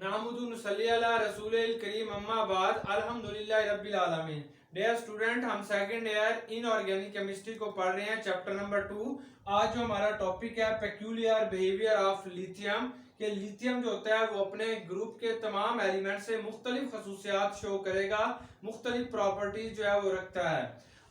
नामुदु नसल्ली अला रसूलिल करीम अम्मा बाद अल्हम्दुलिल्लाहि रब्बिल आलमीन। डियर स्टूडेंट, हम सेकंड ईयर इनऑर्गेनिक केमिस्ट्री को पढ़ रहे हैं, चैप्टर नंबर 2। आज जो हमारा टॉपिक है पेक्यूलियर बिहेवियर ऑफ लिथियम, कि लिथियम जो होता है वो अपने ग्रुप के तमाम एलिमेंट से मुख्तलिफ खसूसियात शो करेगा, मुख्तलिफ प्रॉपर्टीज जो है वो रखता है।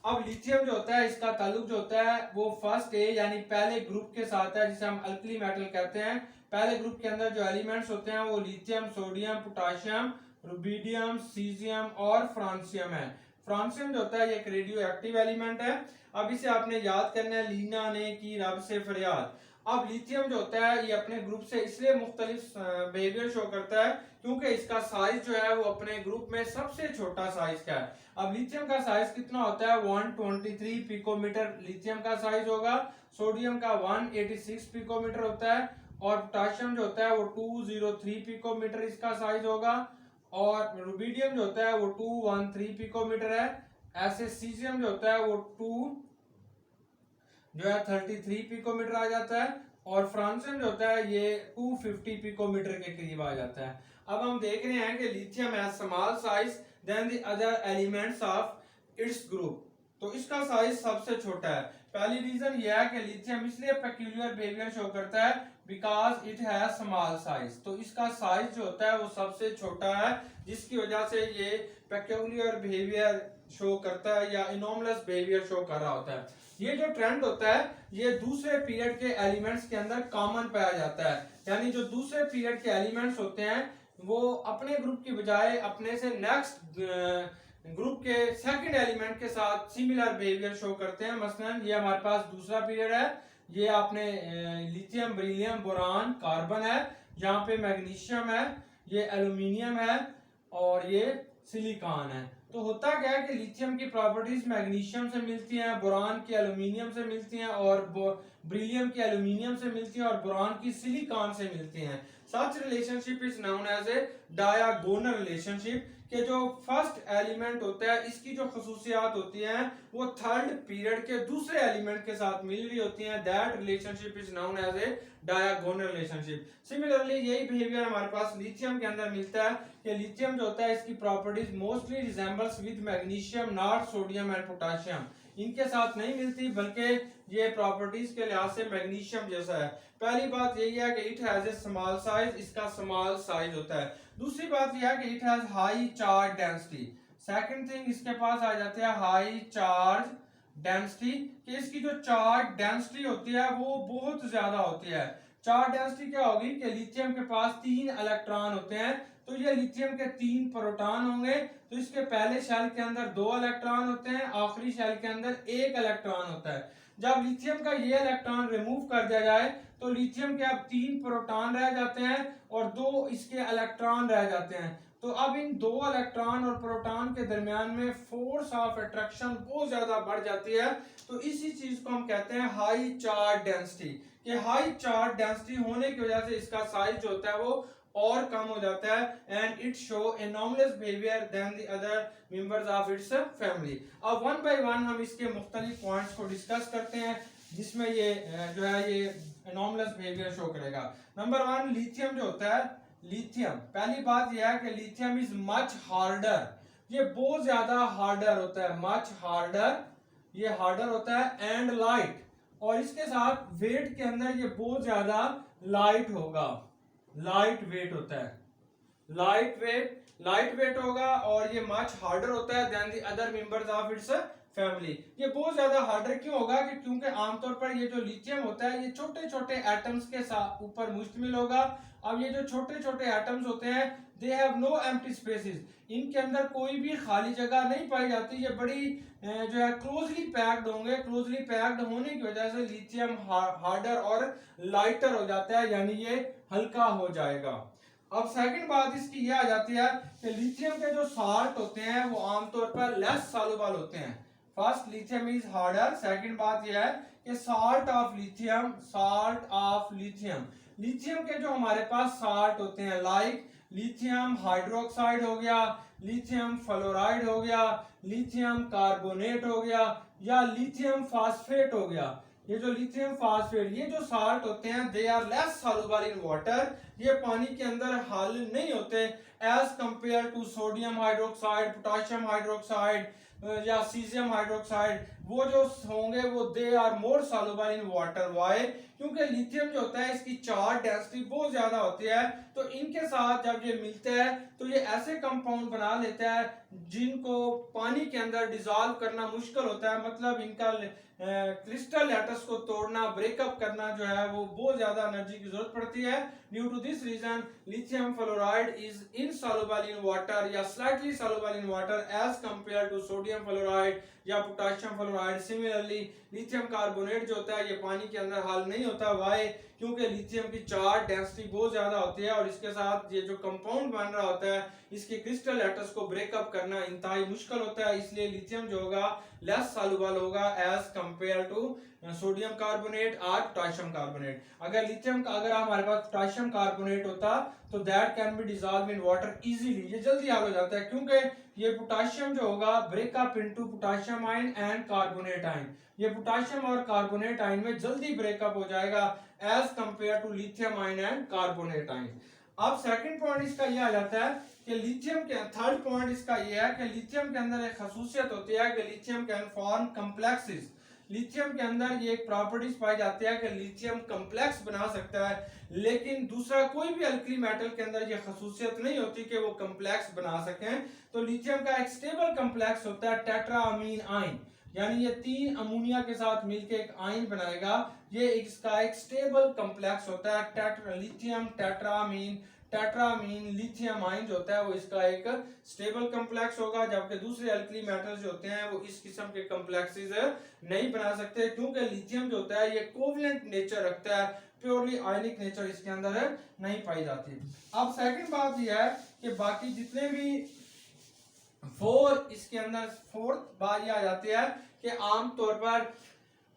अब लिथियम जो होता है इसका ताल्लुक जो होता है वो फर्स्ट ए यानी पहले ग्रुप के साथ है, जिसे हम अल्कली मेटल कहते हैं। पहले ग्रुप के अंदर जो एलिमेंट्स होते हैं वो lithium, sodium, potassium, rubidium, caesium और फ्रांसियम है। फ्रांसियम जो होता है ये एक रेडियो एक्टिव एलिमेंट है। अब इसे आपने याद करना है, लीना ने की रब से फरियाद। अब लिथियम जो होता है ये अपने ग्रुप से इसलिए मुख्तलिफ बिहेवियर शो करता है क्योंकि इसका साइज जो है वो अपने ग्रुप में सबसे छोटा साइज का है। अब लिथियम का साइज कितना होता है? 123 पिकोमीटर लिथियम का साइज होगा। सोडियम का 186 पिकोमीटर होता है और पोटाशियम जो होता है वो 203 पिकोमीटर इसका साइज होगा और रुबिडियम जो होता है वो 213 पिकोमीटर है। ऐसे सीजियम जो होता है वो 33 पिकोमीटर आ जाता है और फ्रांसियम जो होता है ये 250 पिकोमीटर के करीब आ जाता है। अब हम देख रहे हैं कि lithium has small size than the other elements of its group, तो इसका साइज सबसे छोटा है। पहली रीजन ये है कि लिथियम इसलिए पेक्यूलियर बिहेवियर शो करता है because it has small size, तो इसका साइज जो होता है वो सबसे छोटा है, जिसकी वजह से ये पेक्यूलियर बिहेवियर शो करता है या इनोमलस बिहेवियर शो कर रहा होता है। ये जो ट्रेंड होता है ये दूसरे पीरियड के एलिमेंट्स के अंदर कॉमन पाया जाता है, यानी जो दूसरे पीरियड के एलिमेंट्स होते हैं वो अपने ग्रुप की बजाय अपने से नेक्स्ट ग्रुप के सेकंड एलिमेंट के साथ सिमिलर बिहेवियर शो करते हैं। मसलन ये हमारे पास दूसरा पीरियड है, ये आपने लिथियम, बेरिलियम, बोरान, कार्बन है, यहाँ पे मैग्नीशियम है, ये एल्यूमिनियम है और ये सिलिकॉन है। तो होता क्या है कि लिथियम की प्रॉपर्टीज मैग्नीशियम से मिलती हैं, बोरान की एल्यूमिनियम से मिलती हैं और बेरिलियम की एल्यूमिनियम से मिलती हैं और बोरान की सिलिकॉन से मिलती हैं। Such relationship is known as a diagonal relationship, कि जो फर्स्ट एलिमेंट होता है इसकी जो खसूसियात होती हैं वो थर्ड पीरियड के दूसरे एलिमेंट के साथ मिल रही होती हैं। That relationship is known as a diagonal relationship. Similarly यही बिहेवियर हमारे पास लिथियम के अंदर मिलता है कि लिथियम जो होता है इसकी properties mostly resembles with magnesium, not sodium and potassium. इनके साथ नहीं मिलती बल्कि ये प्रॉपर्टीज के लिहाज से मैग्नीशियम जैसा है। पहली बात यही है कि it has a small size, इसका स्मॉल साइज होता है। दूसरी बात यह है कि it has high charge density. Second thing इसके पास आ जाते हैं हाई चार्ज डेंसिटी, कि इसकी जो चार्ज डेंसिटी होती है वो बहुत ज्यादा होती है। चार्ज डेंसिटी क्या होगी कि लिथियम के पास 3 इलेक्ट्रॉन होते हैं, तो ये लिथियम के 3 प्रोटॉन होंगे, तो इसके पहले शेल के अंदर 2 इलेक्ट्रॉन होते हैं, आखिरी शेल के अंदर 1 इलेक्ट्रॉन होता है। जब लिथियम का ये इलेक्ट्रॉन रिमूव कर दिया जाए तो लिथियम के अब 3 प्रोटॉन रह जाते हैं और 2 इसके इलेक्ट्रॉन रह जाते हैं। तो अब इन 2 इलेक्ट्रॉन और प्रोटॉन के दरमियान में फोर्स ऑफ अट्रैक्शन बहुत ज्यादा बढ़ जाती है, तो इसी चीज को हम कहते हैं हाई चार्ज डेंसिटी। कि हाई चार्ज डेंसिटी होने की वजह से इसका साइज जो होता है वो और कम हो जाता है and it show anomalous behaviour than the other members of its family. अब वन बाय वन हम इसके मुख्तलिफ पॉइंट्स को डिस्कस करते हैं जिसमें ये जो है ये एनॉमलस बिहेवियर शो करेगा। नंबर 1, लिथियम जो होता है, लिथियम पहली बात यह है कि लिथियम इज मच हार्डर, ये बहुत ज्यादा हार्डर होता है, मच हार्डर, ये हार्डर होता है एंड लाइट, और इसके साथ वेट के अंदर ये बहुत ज्यादा लाइट होगा, लाइट वेट होता है, लाइट वेट होगा और ये मच हार्डर होता है than the other members of its family. ये बहुत ज्यादा हार्डर क्यों होगा कि क्योंकि आमतौर पर ये जो लिथियम होता है ये छोटे छोटे एटम्स के साथ ऊपर मुश्तमिल होगा। अब ये जो छोटे छोटे एटम्स होते हैं they have no empty spaces, इनके अंदर कोई भी खाली जगह नहीं पाई जाती, ये बड़ी जो है क्लोजली पैक्ड होंगे। क्लोजली पैक्ड होने की वजह से लिथियम हार्डर और लाइटर हो जाता है, यानी ये हल्का हो जाएगा। अब सेकंड बात इसकी ये आ जाती है कि लिथियम के जो साल्ट होते हैं वो आमतौर पर लेस सॉल्युबल होते हैं। First, lithium is harder. Second बात यह है कि साल्ट ऑफ लिथियम, लिथियम के जो हमारे पास साल्ट होते हैं लाइक लिथियम हाइड्रोक्साइड हो गया, लिथियम फ्लोराइड हो गया, लिथियम कार्बोनेट हो गया या लिथियम फास्फेट हो गया, ये जो लिथियम फास्फेट, ये जो साल्ट होते हैं they are less soluble in water, ये पानी के अंदर हाल नहीं होते as compare to sodium hydroxide, potassium hydroxide या सीजियम हाइड्रोक्साइड। वो जो होंगे वो they are more soluble in water. Why? क्योंकि लिथियम जो होता है इसकी चार्ज डेंसिटी बहुत ज्यादा होती है, तो इनके साथ जब ये मिलते हैं तो ये ऐसे कंपाउंड बना लेता है जिनको पानी के अंदर डिसॉल्व करना मुश्किल होता है, मतलब इनका क्रिस्टल एटम्स को तोड़ना, ब्रेकअप करना जो है वो बहुत ज्यादा एनर्जी की जरूरत पड़ती है। Due to this reason lithium fluoride is insoluble in water या slightly soluble in water as compare to sodium fluoride या potassium fluoride. Similarly lithium carbonate जो होता है ये पानी के अंदर हाल नहीं होता। वाई? क्योंकि लिथियम की चार्ज डेंसिटी बहुत ज्यादा होती है और इसके साथ ये जो कंपाउंड बन रहा होता है इसके क्रिस्टल एटम्स को ब्रेकअप करना इंतहाई मुश्किल होता है, इसलिए लिथियम जो होगा लेस सॉल्युबल होगा as compare to sodium carbonate और पोटाशियम कार्बोनेट। अगर हमारे पास पोटाशियम कार्बोनेट होता तो that can be dissolve in water easily, ये जल्दी हल हो जाता है क्योंकि ये पोटाशियम जो होगा breakup into potassium ion and carbonate ion, ये पोटाशियम और कार्बोनेट आयन में जल्दी ब्रेकअप हो जाएगा as compare to lithium ion and carbonate ion. अब सेकंड पॉइंट इसका ये आ जाता है कि लिथियम के, थर्ड पॉइंट इसका ये है कि लिथियम के अंदर एक खासियत होती है कि lithium can form complexes. Lithium के अंदर ये एक प्रॉपर्टीज पाई जाती है कि लिथियम कॉम्प्लेक्स बना सकता है, लेकिन दूसरा कोई भी अल्कली मेटल के अंदर ये खासियत नहीं होती कि वो कॉम्प्लेक्स बना सकें। तो लिथियम का एक स्टेबल कॉम्प्लेक्स होता है टेट्राअमीन आयन, यानी ये 3 अमोनिया के साथ मिलकर एक आयन बनाएगा, ये इसका एक स्टेबल कॉम्प्लेक्स होता है लिथियम टेट्रामीन लिथियम आयन जो होता है वो इसका एक स्टेबल कॉम्प्लेक्स होगा, जबकि दूसरे अल्कली मेटल्स जो होते हैं वो इस किस्म के कॉम्प्लेक्सेस नहीं बना सकते क्योंकि लिथियम जो होता है ये कोवलेंट नेचर रखता है, प्योरली आयनिक नेचर इसके अंदर नहीं पाई जाती। अब सेकंड बात यह है कि बाकी जितने भी इसके अंदर फोर्थ बात यह आ जाती है कि आमतौर पर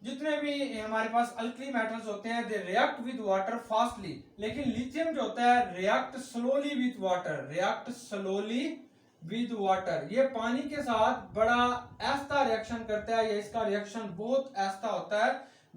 जितने भी हमारे पास अल्कली मेटल्स होते हैं they react with water fastly, लेकिन लिथियम जो होता है रिएक्ट स्लोली विद वाटर, ये पानी के साथ बड़ा ऐसा रिएक्शन करता है, ये इसका रिएक्शन बहुत ऐसा होता है।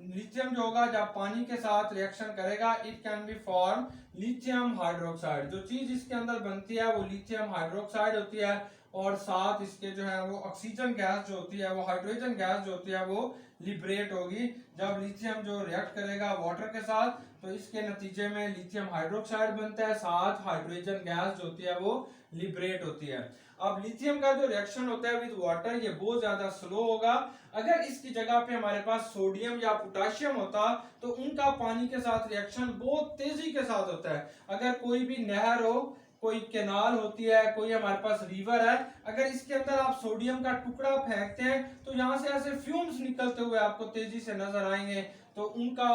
लिथियम जो होगा जब पानी के साथ रिएक्शन करेगा it can be form lithium hydroxide, जो चीज इसके अंदर बनती है वो लिथियम हाइड्रोक्साइड होती है और साथ इसके जो है वो ऑक्सीजन गैस जो होती है वो हाइड्रोजन गैस जो होती है वो लिबरेट होगी। जब लिथियम जो रिएक्ट करेगा वाटर के साथ तो इसके नतीजे में लिथियम हाइड्रोक्साइड बनता है, साथ हाइड्रोजन गैस जो होती है वो लिबरेट होती है। अब लिथियम का जो रिएक्शन होता है विद वाटर ये बहुत ज्यादा स्लो होगा। अगर इसकी जगह पे हमारे पास सोडियम या पोटाशियम होता तो उनका पानी के साथ रिएक्शन बहुत तेजी के साथ होता है। अगर कोई भी नहर हो, कोई कैनाल होती है, कोई हमारे पास रिवर है, अगर इसके अंदर आप सोडियम का टुकड़ा फेंकते हैं तो यहाँ से ऐसे फ्यूम्स निकलते हुए आपको तेजी से नजर आएंगे, तो उनका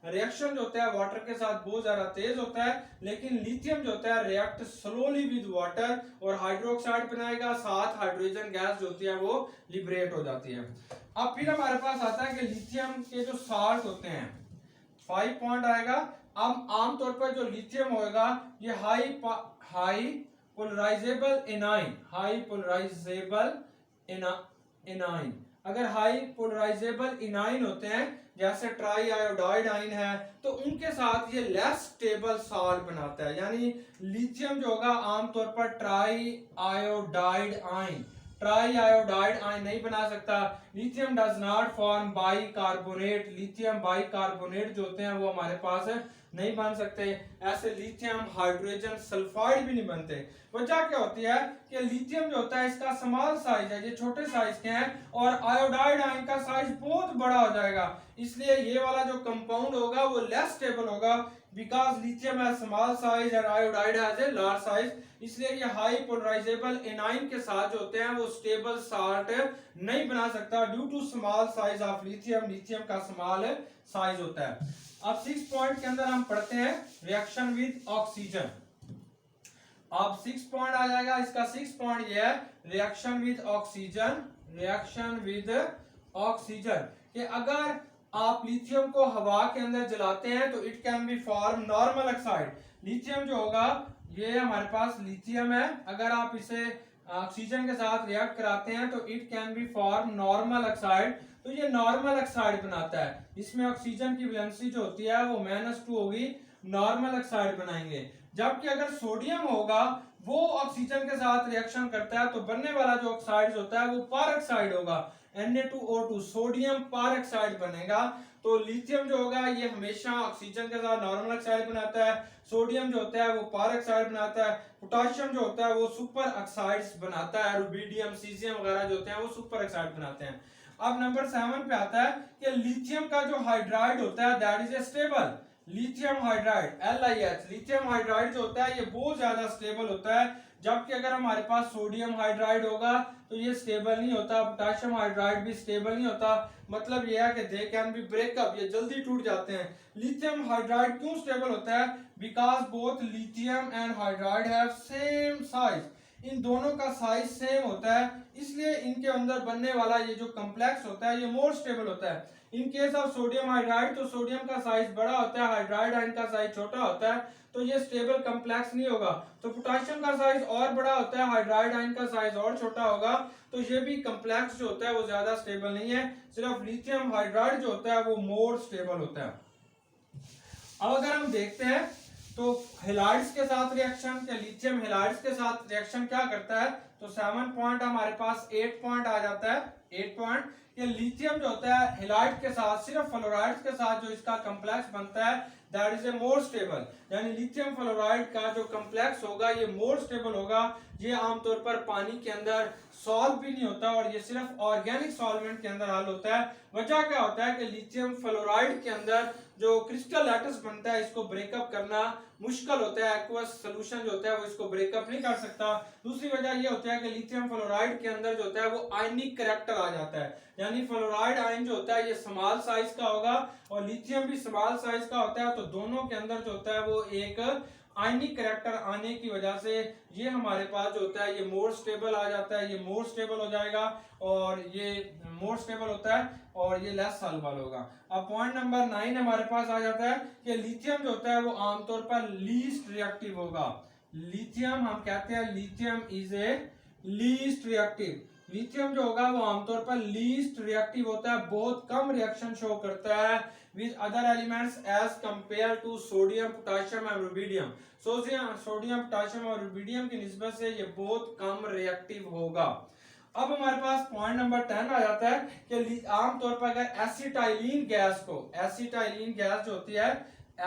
रिएक्शन जो होता है वाटर के साथ बहुत ज्यादा तेज होता है। लेकिन लिथियम जो होता है रिएक्ट स्लोली विद वाटर और हाइड्रोक्साइड बनाएगा, साथ हाइड्रोजन गैस जो होती है वो लिबरेट हो जाती है। अब फिर हमारे पास आता है कि लिथियम के जो साल्ट होते हैं 5 पॉइंट आएगा। अब आमतौर पर जो लिथियम होगा ये हाई पोलराइजेबल एनाइन, अगर हाई पोलराइजेबल इनाइन होते हैं जैसे ट्राई आयोडाइड आइन है तो उनके साथ ये लेस स्टेबल साल्ट बनाता है, यानी लिथियम जो होगा आमतौर पर ट्राई आयोडाइड आयन नहीं बना सकता। Lithium does not form bicarbonate, lithium bicarbonate जो होते हैं वो हमारे पास नहीं बन सकते। ऐसे लिथियम हाइड्रोजन सल्फाइड भी नहीं बनते। वजह क्या होती है कि लिथियम जो होता है इसका स्मॉल साइज है, ये छोटे साइज के हैं, और आयोडाइड आयन का साइज बहुत बड़ा हो जाएगा, इसलिए ये वाला जो कंपाउंड होगा वो लेस स्टेबल होगा because lithium has small size and iodide has a large size, इसलिए ये हाई पोलराइजेबल एनाइन के साथ जो होते हैं वो स्टेबल साल्ट नहीं बना सकता due to small size of lithium का स्मॉल साइज होता है। अब 6 पॉइंट के अंदर हम पढ़ते हैं रिएक्शन विद ऑक्सीजन। अब 6 पॉइंट आ जाएगा, इसका 6 पॉइंट ये है रिएक्शन विद ऑक्सीजन कि अगर आप लिथियम को हवा के अंदर जलाते हैं तो it can be form normal oxide. Lithium जो होगा ये हमारे पास लिथियम है, अगर आप इसे ऑक्सीजन के साथ रिएक्ट कराते हैं तो it can be form normal oxide, तो ये नॉर्मल ऑक्साइड बनाता है। इसमें ऑक्सीजन की वैलेंसी जो होती है वो -2 होगी, नॉर्मल ऑक्साइड बनाएंगे। जबकि अगर सोडियम होगा वो ऑक्सीजन के साथ रिएक्शन करता है तो बनने वाला जो ऑक्साइड होता है वो पर ऑक्साइड होगा, Na2O2 सोडियम पर ऑक्साइड बनेगा। तो लिथियम जो होगा ये हमेशा ऑक्सीजन के साथ नॉर्मल ऑक्साइड बनाता है, सोडियम जो होता है वो पर ऑक्साइड बनाता है, पोटेशियम जो होता है वो सुपर ऑक्साइड्स बनाता है, रुबिडियम सीजियम वगैरह जो होते हैं वो सुपर ऑक्साइड बनाते हैं। अब नंबर 7 पे आता है कि लिथियम का जो हाइड्राइड होता है that is A stable, lithium hydride LiH, lithium hydride जो होता है ये बहुत ज्यादा स्टेबल होता है। जबकि अगर हमारे पास सोडियम हाइड्राइड होगा तो ये स्टेबल नहीं होता, पोटेशियम हाइड्राइड भी स्टेबल नहीं होता। मतलब ये है कि दे कैन बी ब्रेकअप, ये जल्दी टूट जाते हैं। लिथियम हाइड्राइड क्यों स्टेबल होता है? Because both lithium and hydride have same size, इन दोनों का साइज सेम होता है, इसलिए इनके अंदर बनने वाला ये जो कॉम्प्लेक्स होता है ये मोर स्टेबल होता है। In case of sodium hydride तो सोडियम का साइज बड़ा होता है, हाइड्राइड आयन का साइज छोटा होता है, तो ये स्टेबल कॉम्प्लेक्स नहीं होगा। तो पोटेशियम का साइज और बड़ा होता है, हाइड्राइड आयन का साइज और छोटा होगा, तो ये भी कॉम्प्लेक्स जो होता है वो ज्यादा स्टेबल नहीं है। सिर्फ लिथियम हाइड्राइड जो होता है वो मोर स्टेबल होता है। अब अगर हम देखते हैं तो हेलाइड्स के साथ रिएक्शन, क्या लिथियम हेलाइड्स के साथ रिएक्शन क्या करता है, तो 7 पॉइंट हमारे पास 8 पॉइंट आ जाता है। 8 पॉइंट ये लिथियम जो होता है हेलाइड के साथ, सिर्फ फ्लोराइड्स के साथ जो इसका कॉम्प्लेक्स बनता है that is a more stable, यानी लिथियम फ्लोराइड का जो कॉम्प्लेक्स होगा ये मोर स्टेबल होगा। ये आमतौर पर पानी के अंदर सॉल्व भी नहीं होता और ये सिर्फ ऑर्गेनिक सॉल्वेंट के अंदर हल होता है। वजह क्या होता है कि लिथियम फ्लोराइड के अंदर जो क्रिस्टल लैटिस बनता है इसको ब्रेकअप करना मुश्किल होता है, एक्वस सॉल्यूशन जो होता है वो इसको ब्रेकअप नहीं कर सकता। दूसरी वजह ये होती है कि लिथियम फ्लोराइड के अंदर जो होता है वो आयनिक कैरेक्टर आ जाता है, यानी फ्लोराइड आयन जो होता है ये स्मॉल साइज का होगा और लिथियम भी स्मॉल साइज का होता है, तो दोनों के अंदर जो होता है वो एक आयनिक कैरेक्टर आने की वजह से ये हमारे पास जो होता है ये मोर स्टेबल आ जाता है, ये मोर स्टेबल हो जाएगा और ये मोर स्टेबल होता है और ये लेस सॉल्युबल होगा। अब पॉइंट नंबर 9 हमारे पास आ जाता है कि लिथियम जो होता है वो आमतौर पर लीस्ट रिएक्टिव होगा। लिथियम हम कहते हैं lithium is a least reactive, lithium जो होगा वो आमतौर पर लीस्ट रिएक्टिव होता है, बहुत कम रिएक्शन शो करता है with other elements as compare to sodium potassium and rubidium. Sodium potassium और रुबिडियम की निस्बत से ये बहुत कम रिएक्टिव होगा। अब हमारे पास पॉइंट नंबर 10 आ जाता है कि आमतौर पर अगर एसिटाइलिन गैस को, एसिटाइलिन गैस जो होती है,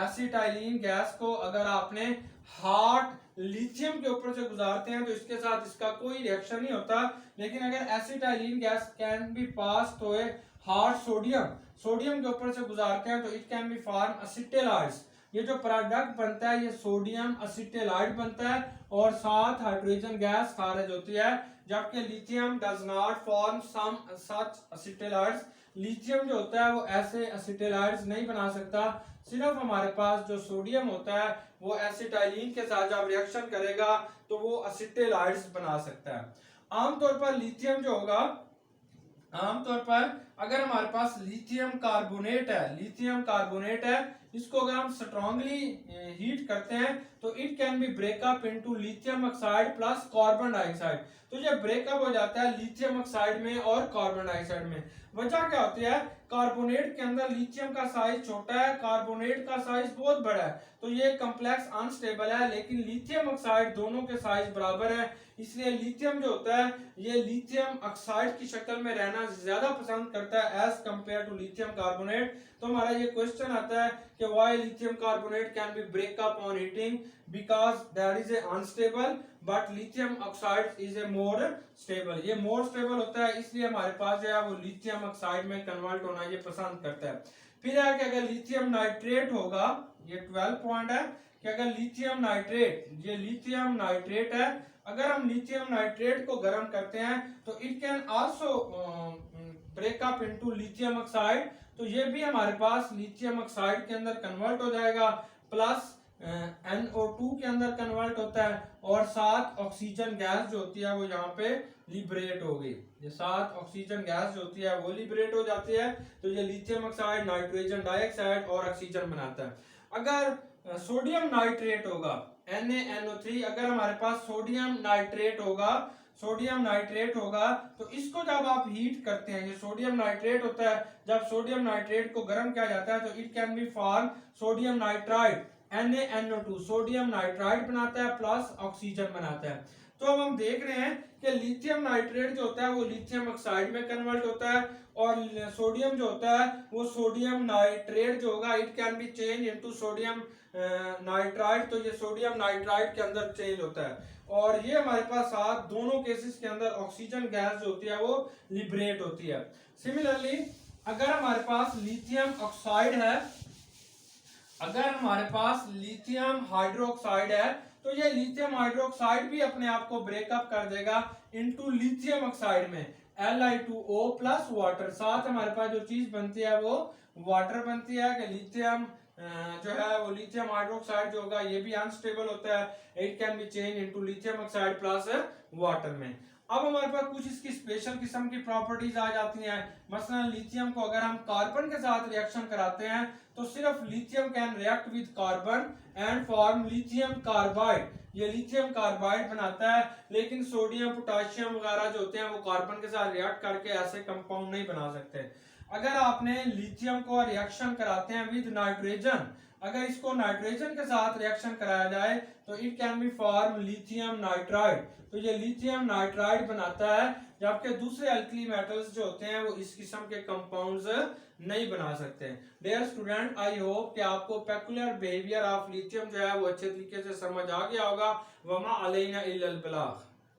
एसिटाइलिन गैस को अगर आपने हॉट लिथियम के ऊपर से गुजारते हैं तो इसके साथ इसका कोई रिएक्शन नहीं होता। लेकिन अगर एसिटाइलिन गैस कैन बी पास तो हॉट सोडियम, सोडियम के ऊपर से गुजारते हैं तो इट कैन बी फॉर्म एसिटेलाइड्स। ये जो प्रोडक्ट बनता है ये सोडियम एसिटेलाइड बनता है और साथ हाइड्रोजन गैस खारिज होती है, जबकि lithium does not form some such acetylides. Lithium जो होता है वो ऐसे एसिटेलाइड्स नहीं बना सकता, सिर्फ हमारे पास जो सोडियम होता है वो एसिटाइलिन के साथ जब रिएक्शन करेगा तो वो एसिटेलाइड्स बना सकता है। आमतौर पर लिथियम जो होगा, आमतौर पर अगर हमारे पास लिथियम कार्बोनेट है, लिथियम कार्बोनेट है, इसको अगर हम स्ट्रांगली हीट करते हैं तो it can be breakup into lithium oxide plus carbon dioxide. तो ये ब्रेकअप हो जाता है लिथियम ऑक्साइड में और कार्बन डाइऑक्साइड में। वजह क्या होती है, कार्बोनेट के अंदर लिथियम का साइज छोटा है, कार्बोनेट का साइज बहुत बड़ा है, तो ये कॉम्प्लेक्स अनस्टेबल है। लेकिन लिथियम ऑक्साइड दोनों के साइज बराबर है, इसलिए लिथियम जो होता है ये लिथियम ऑक्साइड की शक्ल में रहना ज्यादा पसंद करता है as compare to lithium carbonate. तो हमारा ये क्वेश्चन आता है कि why lithium carbonate can be break up on heating, because that is a unstable but lithium oxide is a more stable. ये मोर स्टेबल होता है इसलिए हमारे पास जो है वो लिथियम ऑक्साइड में कन्वर्ट होना ये पसंद करता है। फिर है कि अगर लिथियम नाइट्रेट होगा, ये 12 पॉइंट है कि अगर लिथियम नाइट्रेट, ये लिथियम नाइट्रेट है, अगर हम लिथियम नाइट्रेट को गर्म करते हैं तो it can also break up into lithium oxide, तो ये भी हमारे पास लिथियम ऑक्साइड के अंदर कन्वर्ट हो जाएगा, प्लस NO2 के अंदर कन्वर्ट होता है और साथ ऑक्सीजन गैस जो होती है वो यहाँ पे लिबरेट होगी। ये साथ ऑक्सीजन गैस जो होती है वो लिबरेट हो जाती है, तो ये लिथियम ऑक्साइड, नाइट्रोजन डाइऑक्साइड और ऑक्सीजन बनाता है। अगर सोडियम नाइट्रेट होगा NaNO3, अगर हमारे पास सोडियम नाइट्रेट होगा, सोडियम नाइट्रेट होगा, तो इसको जब आप हीट करते हैं, ये सोडियम नाइट्रेट होता है, जब सोडियम नाइट्रेट को गर्म किया जाता है तो it can be form sodium nitride, NaNO2, sodium nitride बनाता है प्लस ऑक्सीजन बनाता है। तो अब हम देख रहे हैं कि लिथियम नाइट्रेट जो होता है वो लिथियम ऑक्साइड में कन्वर्ट होता है, और सोडियम जो होता है वो सोडियम नाइट्रेट जो होगा it can be change into sodium nitride, तो ये सोडियम नाइट्राइड के अंदर चेंज होता है। और ये हमारे पास साथ दोनों केसेस के अंदर ऑक्सीजन गैस जो होती है वो लिबरेट होती है। सिमिलरली अगर हमारे पास लिथियम ऑक्साइड है, अगर हमारे पास लिथियम हाइड्रोक्साइड है, तो ये लिथियम हाइड्रोक्साइड भी अपने आप को ब्रेकअप कर देगा इनटू लिथियम ऑक्साइड में, Li2O प्लस वाटर। साथ हमारे पास जो चीज बनती है वो वाटर बनती है कि लिथियम जो है वो लिथियम हाइड्रोक्साइड जो होगा ये भी अनस्टेबल होता है, it can be change into lithium oxide plus water में। अब हमारे पास कुछ इसकी स्पेशल किस्म की प्रॉपर्टीज आ जाती हैं। मसलन लिथियम को अगर हम कार्बन के साथ रिएक्शन कराते हैं तो सिर्फ lithium can react with carbon and form lithium carbide, ये लिथियम कार्बाइड बनाता है, लेकिन सोडियम पोटाशियम वगैरह जो होते हैं वो कार्बन के साथ रिएक्ट करके ऐसे कंपाउंड नहीं बना सकते। अगर आपने लिथियम को रिएक्शन कराते हैं विद नाइट्रोजन, अगर इसको नाइट्रोजन के साथ रिएक्शन कराया जाए तो it can be form lithium nitride, तो ये लिथियम नाइट्राइड बनाता है, जबकि दूसरे अल्कली मेटल्स जो होते हैं वो इस किस्म के कंपाउंड्स नहीं बना सकते। डियर स्टूडेंट, आई होप कि आपको पेकुलर बिहेवियर ऑफ लिथियम जो है वो अच्छे तरीके से समझ आ गया होगा। वमा अलैना इल्लल बलाग।